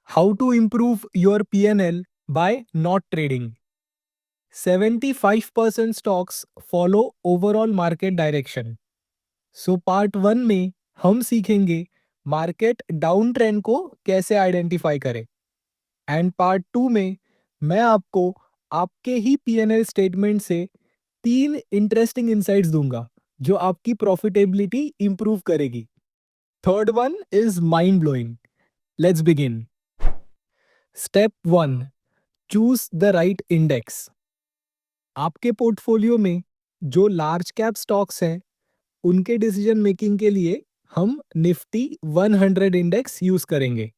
How to improve your PNL by not trading. 75% stocks follow overall market direction. So part 1 में हम सीखेंगे market down trend को कैसे identify करें and part 2 में मैं आपको आपके ही पीएनएल स्टेटमेंट से 3 इंटरेस्टिंग इनसाइट्स दूंगा जो आपकी प्रॉफिटेबिलिटी इंप्रूव करेगी. Third one is mind blowing. Let's begin. Step 1. Choose the right index. आपके पोर्टफोलियो में जो लार्ज कैप स्टॉक्स हैं उनके डिसीजन मेकिंग के लिए हम निफ्टी 100 इंडेक्स यूज करेंगे.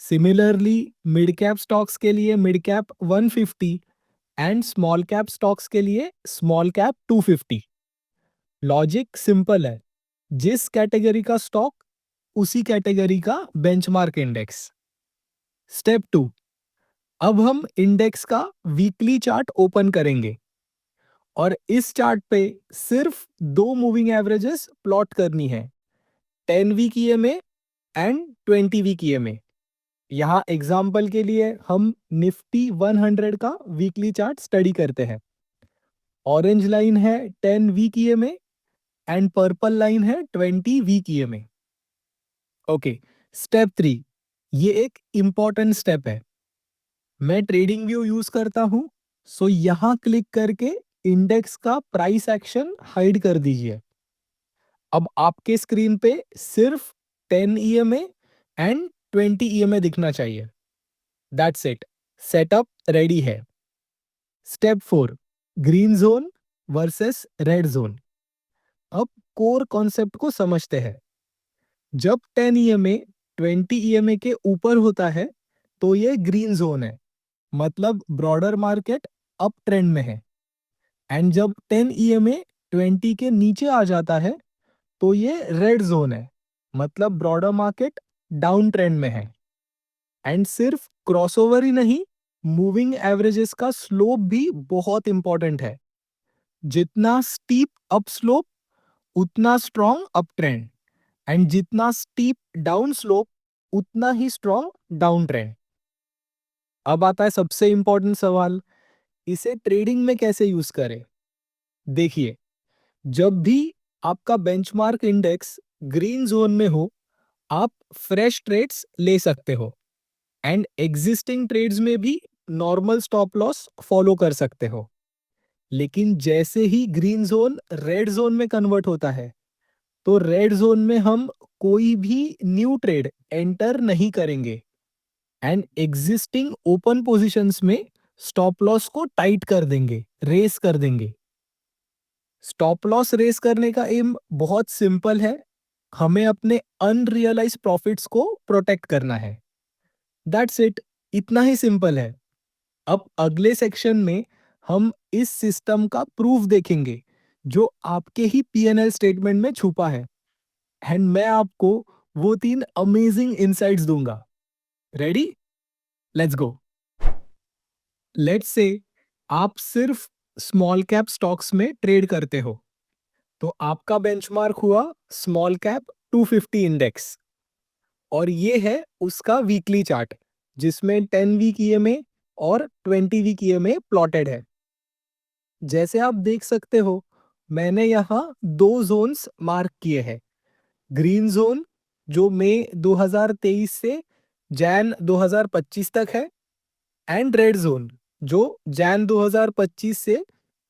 सिमिलरली मिड कैप स्टॉक्स के लिए mid cap 150 and small cap stocks के लिए स्मॉल कैप 250. लॉजिक सिंपल है, जिस कैटेगरी का स्टॉक उसी कैटेगरी का बेंचमार्क इंडेक्स. स्टेप 2. अब हम इंडेक्स का वीकली चार्ट ओपन करेंगे और इस चार्ट पे सिर्फ 2 मूविंग एवरेजेस प्लॉट करनी है, 10 week EMA and 20 week EMA. यहाँ एग्जाम्पल के लिए हम निफ्टी 100 का वीकली चार्ट स्टडी करते हैं. ऑरेंज लाइन है 10 week EMA and purple line है 20 वीक ईएमए. Okay, step 3. ये एक इंपॉर्टेंट स्टेप है. मैं ट्रेडिंग व्यू यूज करता हूं, सो यहां क्लिक करके इंडेक्स का प्राइस एक्शन हाइड कर दीजिए. अब आपके स्क्रीन पे सिर्फ 10 ईएमए एंड 20 ईएमए दिखना चाहिए. That's it. सेटअप रेडी है. Step 4. Green zone versus red zone. अब कोर कॉन्सेप्ट को समझते हैं. जब 10 ईएमए 20 ईएमए के ऊपर होता है तो ये ग्रीन जोन है, मतलब ब्रॉडर मार्केट अप ट्रेंड में है. एंड जब 10 ईएमए 20 के नीचे आ जाता है तो ये रेड जोन है, मतलब ब्रॉडर मार्केट डाउन ट्रेंड में है. एंड सिर्फ क्रॉसओवर ही नहीं, मूविंग एवरेजेस का स्लोप भी बहुत इंपॉर्टेंट है. जितना स्टीप अप स्लोप उतना स्ट्रॉन्ग अप ट्रेंड, एंड जितना स्टीप डाउन स्लोप उतना ही स्ट्रॉन्ग डाउन ट्रेंड. अब आता है सबसे इंपॉर्टेंट सवाल, इसे ट्रेडिंग में कैसे यूज करें. देखिए, जब भी आपका बेंचमार्क इंडेक्स ग्रीन जोन में हो, आप फ्रेश ट्रेड्स ले सकते हो एंड एग्जिस्टिंग ट्रेड्स में भी नॉर्मल स्टॉप लॉस फॉलो कर सकते हो. लेकिन जैसे ही ग्रीन जोन रेड जोन में कन्वर्ट होता है तो रेड जोन में हम कोई भी न्यू ट्रेड एंटर नहीं करेंगे एंड एग्जिस्टिंग ओपन पोजीशंस में स्टॉप लॉस को टाइट कर देंगे, रेस कर देंगे. स्टॉप लॉस रेस करने का एम बहुत सिंपल है, हमें अपने अनरियलाइज प्रॉफिट्स को प्रोटेक्ट करना है. That's it. इतना ही सिंपल है. अब अगले सेक्शन में हम इस सिस्टम का प्रूफ देखेंगे जो आपके ही पीएनएल स्टेटमेंट में छुपा है एंड मैं आपको वो 3 अमेजिंग इनसाइट्स दूंगा. Ready? Let's go. Let's say आप सिर्फ स्मॉल कैप स्टॉक्स में ट्रेड करते हो, तो आपका बेंचमार्क हुआ स्मॉल कैप 250 इंडेक्स और ये है उसका वीकली चार्ट जिसमें 10 वीक ईएमए और 20 वीक ईएमए प्लॉटेड है. जैसे आप देख सकते हो, मैंने यहाँ 2 जोन्स मार्क किए हैं. ग्रीन जोन जो मई 2023 से जैन 2025 तक है एंड रेड जोन जो जैन 2025 से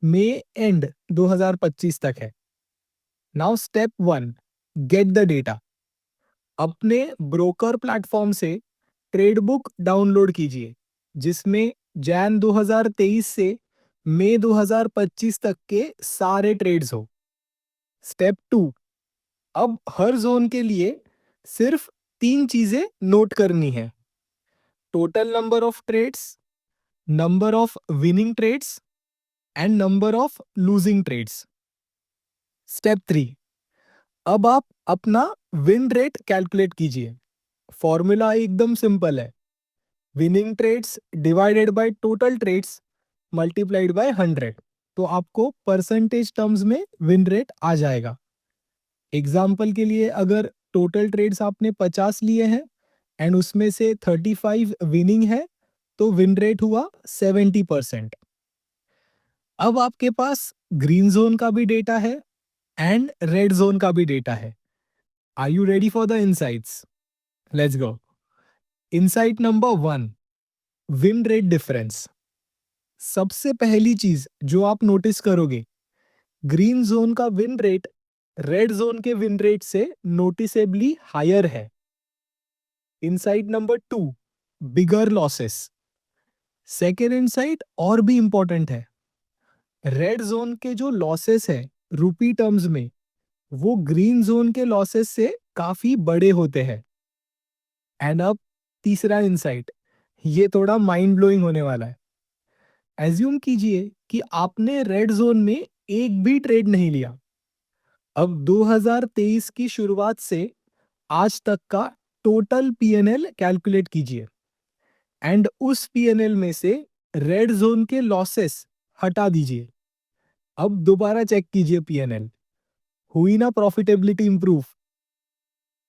मई एंड 2025 तक है. Now step 1. Get the data. अपने ब्रोकर प्लेटफॉर्म से ट्रेड बुक डाउनलोड कीजिए जिसमें जैन 2023 से मई 2025 तक के सारे ट्रेड्स हो. स्टेप 2. अब हर जोन के लिए सिर्फ 3 चीजें नोट करनी है: total number of trades, number of winning trades and number of losing trades. Step 3. अब आप अपना विन रेट कैलकुलेट कीजिए. फॉर्मूला एकदम सिंपल है, winning trades divided by total trades multiplied by 100, तो आपको परसेंटेज टर्म्स में विन रेट आ जाएगा. एग्जाम्पल के लिए अगर टोटल ट्रेड्स आपने 50 लिए हैं एंड उसमें से 35 विनिंग है, तो विन रेट हुआ 70%। अब आपके पास ग्रीन जोन का भी डेटा है एंड रेड जोन का भी डेटा है। Are you ready for the insights? Let's go. Insight number 1, win rate difference. सबसे पहली चीज जो आप नोटिस करोगे, ग्रीन जोन का विन रेट रेड जोन के विन रेट से नोटिसेबली हायर है। Insight number 2, bigger losses. Second insight और भी इंपॉर्टेंट है। रेड जोन के जो लॉसेस है रूपी टर्म्स में, वो ग्रीन जोन के लॉसेस से काफी बड़े होते हैं। एंड अब तीसरा इंसाइट, ये थोड़ा माइंड ब्लोइंग होने वाला है। एज्यूम कीजिए कि आपने रेड जोन में एक भी ट्रेड नहीं लिया। अब 2023 की शुरुआत से आज तक का टोटल पीएनएल कैलकुलेट कीजिए एंड उस पीएनएल में से रेड जोन के लॉसेस हटा दीजिए। अब दोबारा चेक कीजिए पीएनएल, हुई ना प्रॉफिटेबिलिटी इंप्रूव?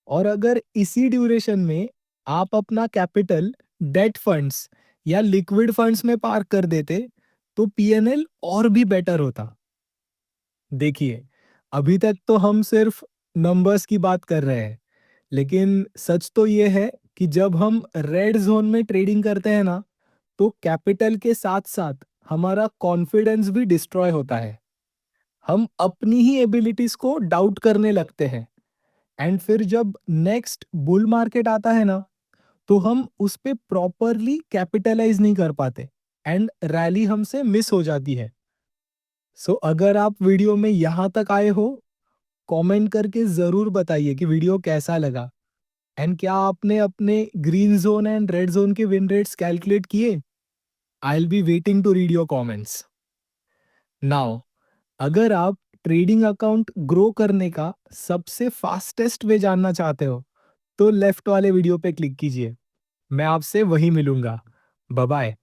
और अगर इसी ड्यूरेशन में आप अपना कैपिटल डेट फंड्स या लिक्विड फंड्स में पार्क कर देते, तो पीएनएल और भी बेटर होता। देखिए, अभी तक तो हम सिर्फ नंबर्स की बात कर रहे हैं, लेकिन सच तो ये है कि जब हम रेड जोन में ट्रेडिंग करते हैं ना, तो कैपिटल के साथ-साथ हमारा कॉन्फिडेंस भी डिस्ट्रॉय होता है। हम अपनी ही एबिलिटीज को डाउट करने लगते हैं एंड फिर जब नेक्स्ट बुल मार्केट आता है ना, तो हम उस पे प्रॉपरली कैपिटलाइज नहीं कर पाते एंड रैली हमसे मिस हो जाती है। सो अगर आप वीडियो में यहाँ तक आए हो, कमेंट करके ज़रूर बताइए कि वीडियो कैसा लगा एंड क्या आपने अपने green zone and red zone के विन रेट्स कैलकुलेट किए? I will be waiting to read your comments. Now, अगर आप ट्रेडिंग अकाउंट ग्रो करने का सबसे फास्टेस्ट वे जानना चाहते हो, तो लेफ्ट वाले वीडियो पे क्लिक कीजिए। मैं आपसे वहीं मिलूंगा। Bye bye.